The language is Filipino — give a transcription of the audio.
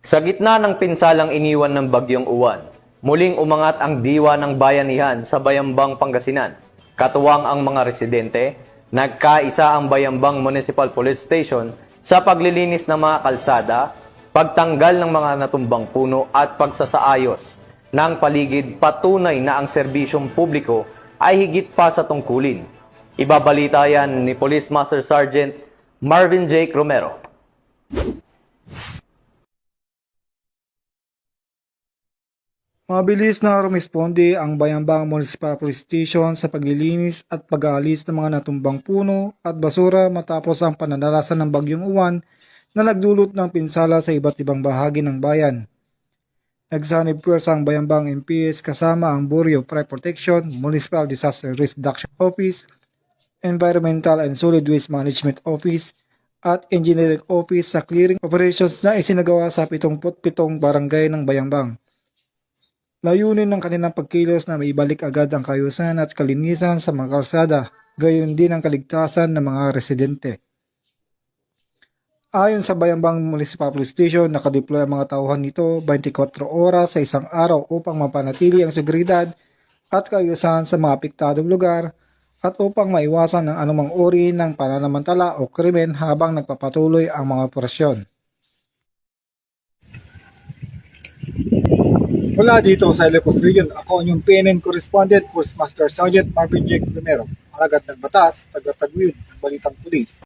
Sa gitna ng pinsalang iniwan ng Bagyong Uwan, muling umangat ang diwa ng bayanihan sa Bayambang, Pangasinan. Katuwang ang mga residente, nagkaisa ang Bayambang Municipal Police Station sa paglilinis ng mga kalsada, pagtanggal ng mga natumbang puno at pagsasaayos ng paligid, patunay na ang serbisyong publiko ay higit pa sa tungkulin. Ibabalita yan ni Police Master Sergeant Marvin Jake Romero. Mabilis na rumisponde ang Bayambang Municipal Police Station sa paglilinis at pag-aalis ng mga natumbang puno at basura matapos ang pananalasan ng Bagyong Uwan na nagdulot ng pinsala sa iba't ibang bahagi ng bayan. Nagsanib puwersa ang Bayambang MPS kasama ang Bureau of Fire Protection, Municipal Disaster Risk Reduction Office, Environmental and Solid Waste Management Office at Engineering Office sa clearing operations na isinagawa sa 77 barangay ng Bayambang. Layunin ng kanilang pagkilos na maibalik agad ang kaayusan at kalinisan sa mga kalsada, gayon din ang kaligtasan ng mga residente. Ayon sa Bayambang Municipal Police Station, nakadeploy ang mga tauhan nito 24 oras sa isang araw upang mapanatili ang seguridad at kaayusan sa mga apektadong lugar at upang maiwasan ang anumang uri ng pananamantala o krimen habang nagpapatuloy ang mga operasyon. Mula dito sa Ilocos Region, ako ang inyong PNN Correspondent, Postmaster Sergeant Marvin Jake Romero, alagad ng batas, taga-taguyod ng Balitang Pulis.